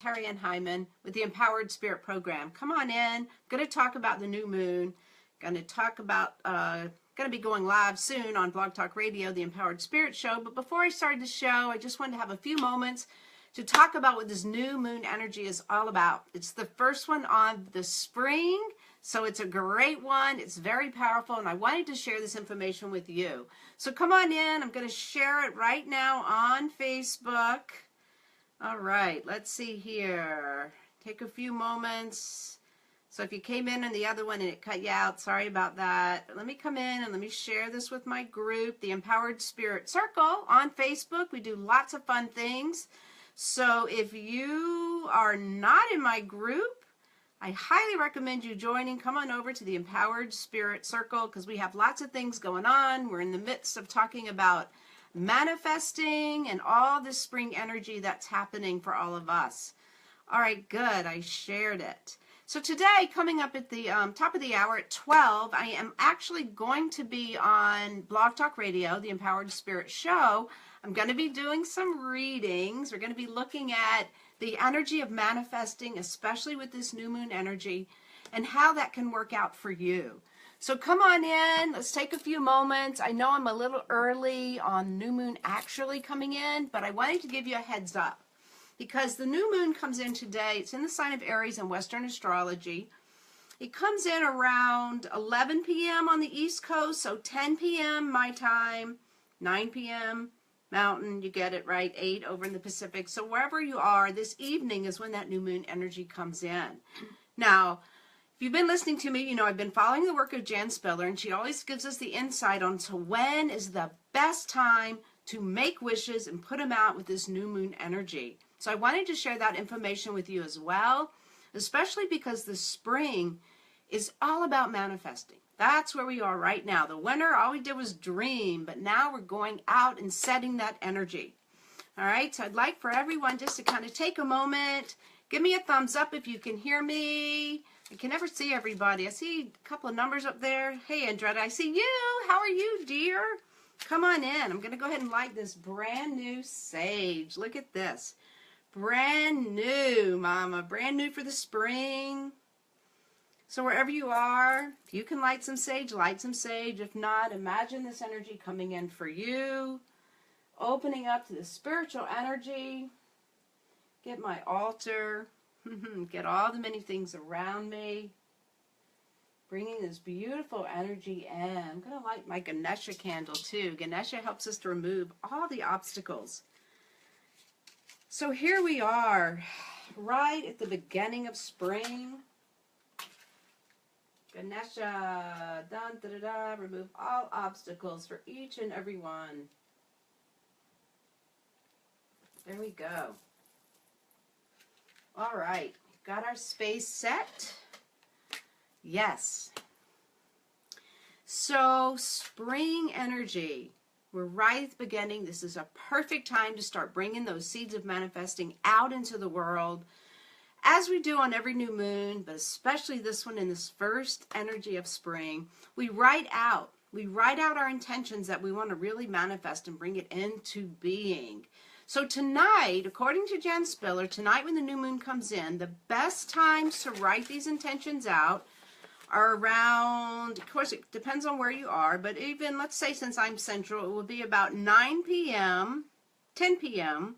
Terry Ann Hyman with the Empowered Spirit Program. Come on in. I'm going to talk about the new moon. Going to talk about, going to be going live soon on Blog Talk Radio, the Empowered Spirit Show. But before I started the show, I just wanted to have a few moments to talk about what this new moon energy is all about. It's the first one on the spring, so it's a great one. It's very powerful, and I wanted to share this information with you. So come on in. I'm going to share it right now on Facebook. All right, let's see here. Take a few moments. So if you came in on the other one and it cut you out, sorry about that. But let me come in and let me share this with my group, the Empowered Spirit Circle on Facebook. We do lots of fun things. So if you are not in my group, I highly recommend you joining. Come on over to the Empowered Spirit Circle because we have lots of things going on. We're in the midst of talking about manifesting and all this spring energy that's happening for all of us. All right, good. I shared it. So today, coming up at the top of the hour at 12, I am actually going to be on Blog Talk Radio, the Empowered Spirit Show. I'm going to be doing some readings. We're going to be looking at the energy of manifesting, especially with this new moon energy, and how that can work out for you. So come on in. Let's take a few moments. I know I'm a little early on new moon actually coming in, but I wanted to give you a heads up because the new moon comes in today. It's in the sign of Aries in Western astrology. It comes in around 11 p.m. on the East Coast, so 10 p.m. my time, 9 p.m. Mountain, you get it right, 8 over in the Pacific. So wherever you are, this evening is when that new moon energy comes in. Now, if you've been listening to me, you know I've been following the work of Jan Spiller, and she always gives us the insight on to when is the best time to make wishes and put them out with this new moon energy. So I wanted to share that information with you as well, especially because the spring is all about manifesting. That's where we are right now. The winter, all we did was dream, but now we're going out and setting that energy. All right, so I'd like for everyone just to kind of take a moment. Give me a thumbs up if you can hear me. I can never see everybody. I see a couple of numbers up there. Hey, Andretta, I see you. How are you, dear? Come on in. I'm going to go ahead and light this brand new sage. Look at this. Brand new, Mama. Brand new for the spring. So wherever you are, if you can light some sage, light some sage. If not, imagine this energy coming in for you. Opening up to the spiritual energy. Get my altar. Get all the many things around me. Bringing this beautiful energy in. I'm going to light my Ganesha candle too. Ganesha helps us to remove all the obstacles. So here we are, right at the beginning of spring. Ganesha, dun, da, da, da, remove all obstacles for each and every one. There we go. All right, got our space set. Yes. So spring energy, we're right at the beginning. This is a perfect time to start bringing those seeds of manifesting out into the world, as we do on every new moon, but especially this one in this first energy of spring. We write out our intentions that we want to really manifest and bring it into being. So tonight, according to Jan Spiller, tonight when the new moon comes in, the best times to write these intentions out are around, of course it depends on where you are, but even, let's say since I'm central, it will be about 9 p.m., 10 p.m.,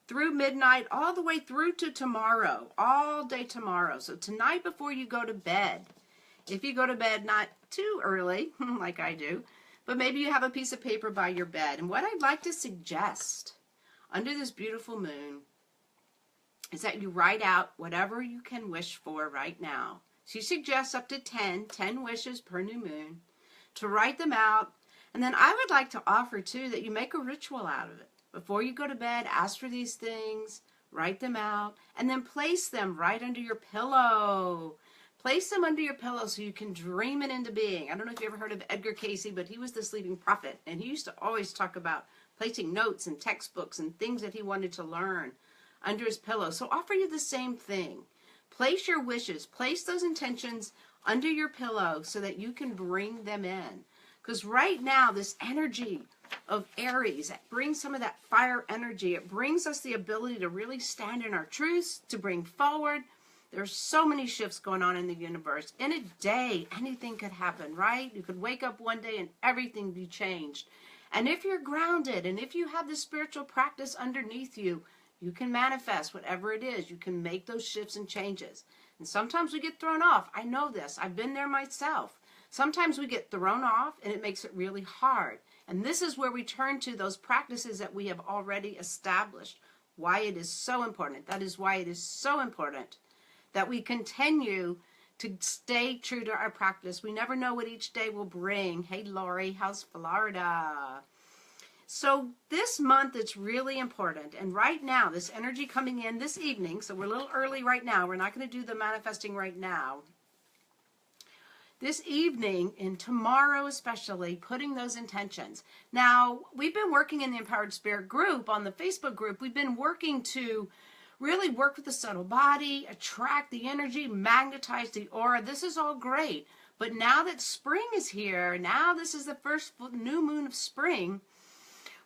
through midnight, all the way through to tomorrow, all day tomorrow. So tonight before you go to bed, if you go to bed not too early, like I do, but maybe you have a piece of paper by your bed. And what I'd like to suggest under this beautiful moon is that you write out whatever you can wish for right now. She suggests up to 10 wishes per new moon, to write them out. And then I would like to offer too that you make a ritual out of it. Before you go to bed, ask for these things, write them out, and then place them right under your pillow. Place them under your pillow so you can dream it into being. I don't know if you ever heard of Edgar Cayce, but he was the sleeping prophet, and he used to always talk about placing notes and textbooks and things that he wanted to learn under his pillow. So offer you the same thing. Place your wishes, place those intentions under your pillow so that you can bring them in. Because right now, this energy of Aries. It brings some of that fire energy. It brings us the ability to really stand in our truths, to bring forward. There's so many shifts going on in the universe. In a day, anything could happen, right? You could wake up one day and everything be changed. And if you're grounded and if you have the spiritual practice underneath you, you can manifest whatever it is. You can make those shifts and changes. And sometimes we get thrown off. I know this. I've been there myself. Sometimes we get thrown off and it makes it really hard. And this is where we turn to those practices that we have already established. Why it is so important. That is why it is so important that we continue to stay true to our practice. We never know what each day will bring. Hey, Lori, how's Florida? So this month it's really important. And right now, this energy coming in this evening, so we're a little early right now. We're not going to do the manifesting right now. This evening and tomorrow especially, putting those intentions. Now, we've been working in the Empowered Spirit group, on the Facebook group. We've been working to really work with the subtle body, attract the energy, magnetize the aura. This is all great. But now that spring is here, now this is the first new moon of spring,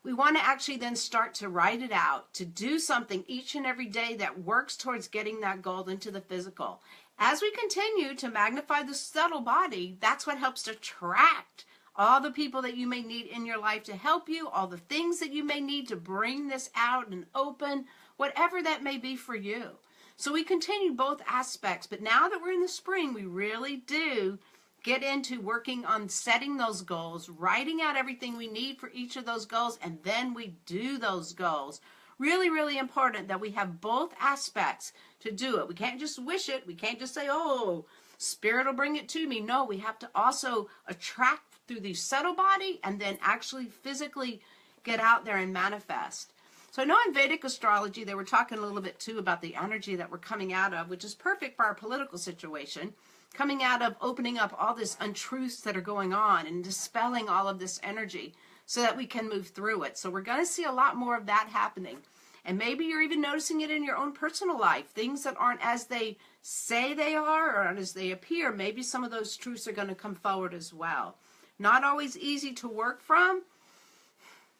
we want to actually then start to write it out, to do something each and every day that works towards getting that goal into the physical. As we continue to magnify the subtle body, that's what helps to attract all the people that you may need in your life to help you, all the things that you may need to bring this out and open, whatever that may be for you. So we continue both aspects, but now that we're in the spring, we really do get into working on setting those goals, writing out everything we need for each of those goals, and then we do those goals. Really, really important that we have both aspects to do it. We can't just wish it. We can't just say, oh, Spirit will bring it to me. No, we have to also attract through the subtle body and then actually physically get out there and manifest. So I know in Vedic astrology, they were talking a little bit too about the energy that we're coming out of, which is perfect for our political situation, coming out of opening up all this untruths that are going on and dispelling all of this energy so that we can move through it. So we're going to see a lot more of that happening. And maybe you're even noticing it in your own personal life, things that aren't as they say they are or as they appear. Maybe some of those truths are going to come forward as well. Not always easy to work from,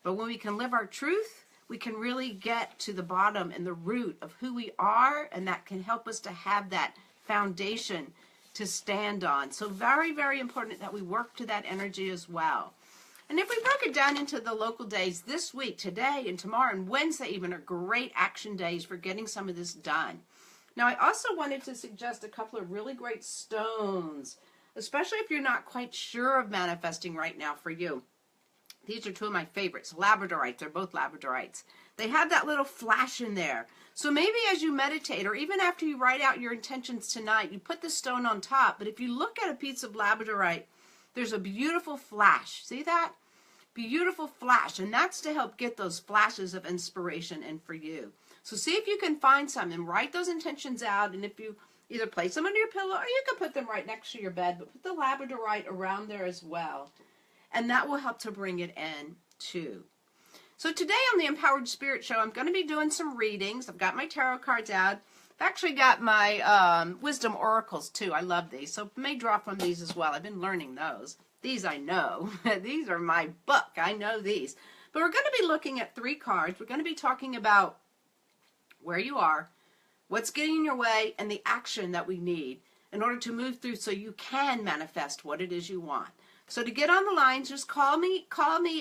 but when we can live our truth, we can really get to the bottom and the root of who we are, and that can help us to have that foundation to stand on. So very, very important that we work to that energy as well. And if we broke it down into the local days, this week, today and tomorrow and Wednesday even are great action days for getting some of this done. Now, I also wanted to suggest a couple of really great stones, especially if you're not quite sure of manifesting right now for you. These are two of my favorites, labradorites. They're both labradorites. They have that little flash in there. So maybe as you meditate or even after you write out your intentions tonight, you put the stone on top. But if you look at a piece of labradorite, there's a beautiful flash. See that? Beautiful flash. And that's to help get those flashes of inspiration in for you. So see if you can find some and write those intentions out. And if you either place them under your pillow or you can put them right next to your bed, but put the labradorite around there as well. And that will help to bring it in too. So today on the Empowered Spirit Show, I'm going to be doing some readings. I've got my tarot cards out. I've actually got my wisdom oracles too. I love these. So I may draw from these as well. I've been learning those. These I know. These are my book. I know these. But we're going to be looking at 3 cards. We're going to be talking about where you are, what's getting in your way, and the action that we need in order to move through so you can manifest what it is you want. So to get on the lines, just call me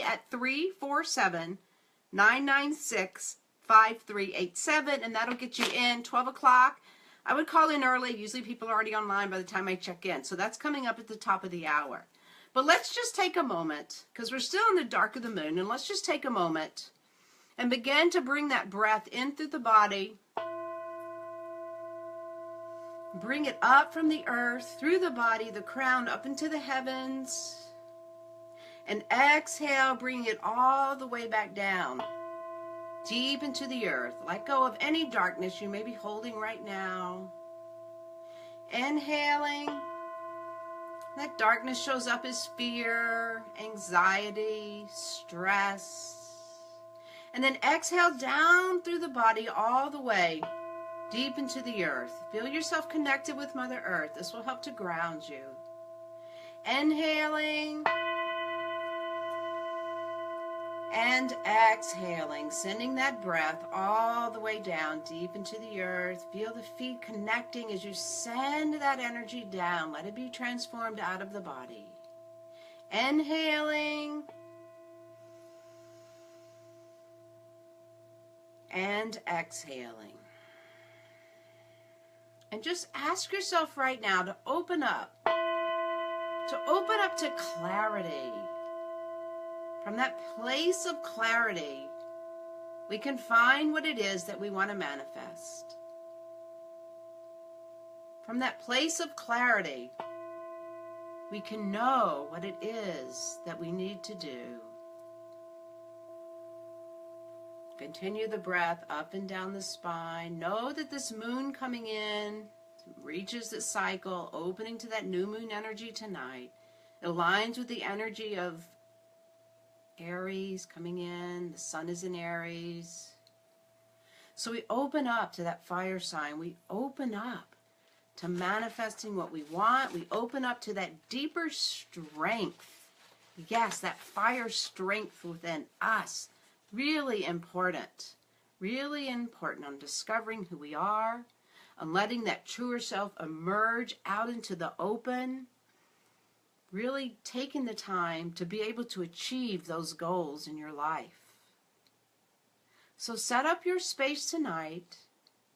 at 347-996-5387, and that'll get you in 12 o'clock. I would call in early. Usually people are already online by the time I check in. So that's coming up at the top of the hour. But let's just take a moment, because we're still in the dark of the moon, and let's just take a moment and begin to bring that breath in through the body. Bring it up from the earth, through the body, the crown, up into the heavens. And exhale, bring it all the way back down, deep into the earth. Let go of any darkness you may be holding right now. Inhaling. That darkness shows up as fear, anxiety, stress. And then exhale down through the body all the way deep into the earth. Feel yourself connected with Mother Earth. This will help to ground you. Inhaling. And exhaling, sending that breath all the way down deep into the earth. Feel the feet connecting as you send that energy down. Let it be transformed out of the body. Inhaling. And exhaling. And just ask yourself right now to open up. To open up to clarity. From that place of clarity, we can find what it is that we want to manifest. From that place of clarity, we can know what it is that we need to do. Continue the breath up and down the spine. Know that this moon coming in reaches the cycle, opening to that new moon energy tonight. It aligns with the energy of Aries coming in. The sun is in Aries. So we open up to that fire sign. We open up to manifesting what we want. We open up to that deeper strength. Yes, that fire strength within us. Really important. Really important on discovering who we are, on letting that truer self emerge out into the open. Really taking the time to be able to achieve those goals in your life. So set up your space tonight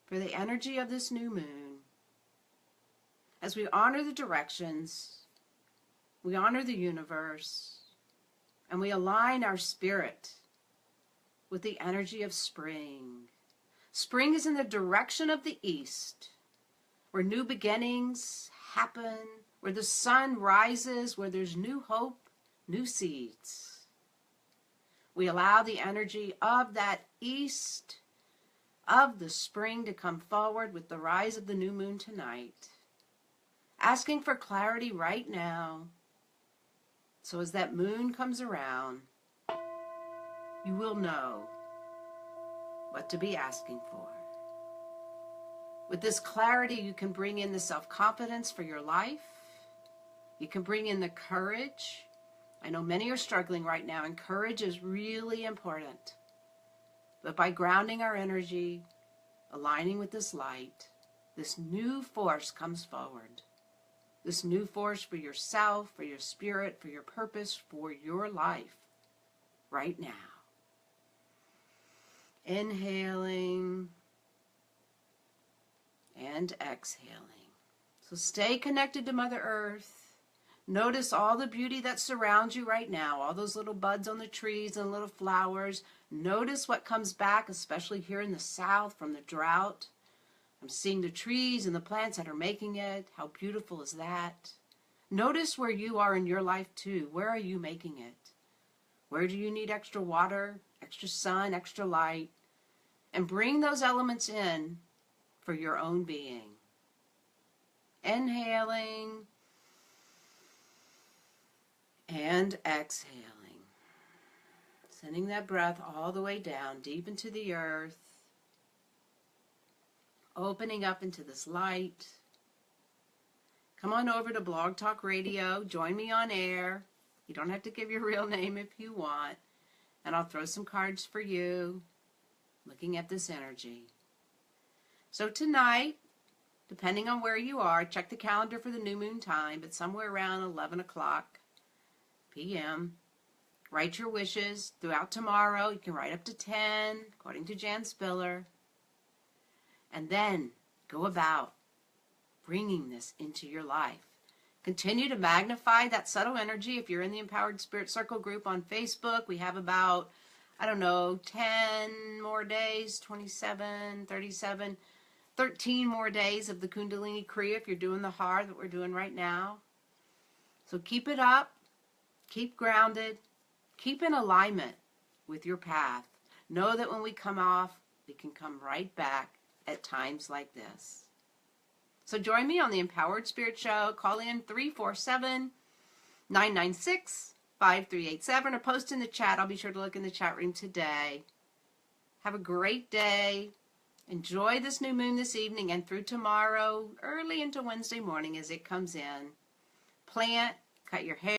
for the energy of this new moon. As we honor the directions, we honor the universe, and we align our spirit with the energy of spring. Spring is in the direction of the east, where new beginnings happen, where the sun rises, where there's new hope, new seeds. We allow the energy of that east, of the spring to come forward with the rise of the new moon tonight. Asking for clarity right now. So as that moon comes around, you will know what to be asking for. With this clarity, you can bring in the self-confidence for your life. You can bring in the courage. I know many are struggling right now, and courage is really important. But by grounding our energy, aligning with this light, this new force comes forward. This new force for yourself, for your spirit, for your purpose, for your life, right now. Inhaling and exhaling. So stay connected to Mother Earth. Notice all the beauty that surrounds you right now, all those little buds on the trees and little flowers. Notice what comes back, especially here in the south from the drought. I'm seeing the trees and the plants that are making it. How beautiful is that? Notice where you are in your life too. Where are you making it? Where do you need extra water, extra sun, extra light? And bring those elements in for your own being. Inhaling and exhaling. Sending that breath all the way down, deep into the earth. Opening up into this light. Come on over to Blog Talk Radio. Join me on air. You don't have to give your real name if you want. And I'll throw some cards for you. Looking at this energy. So tonight, depending on where you are, check the calendar for the new moon time, but somewhere around 11 o'clock p.m. Write your wishes throughout tomorrow. You can write up to 10, according to Jan Spiller. And then go about bringing this into your life. Continue to magnify that subtle energy. If you're in the Empowered Spirit Circle group on Facebook, we have about, 10 more days, 27, 37, 13 more days of the Kundalini Kriya if you're doing the hard that we're doing right now. So keep it up. Keep grounded. Keep in alignment with your path. Know that when we come off, we can come right back at times like this. So join me on the Empowered Spirit Show. Call in 347-996-5387 or post in the chat. I'll be sure to look in the chat room today. Have a great day. Enjoy this new moon this evening and through tomorrow, early into Wednesday morning as it comes in. Plant, cut your hair.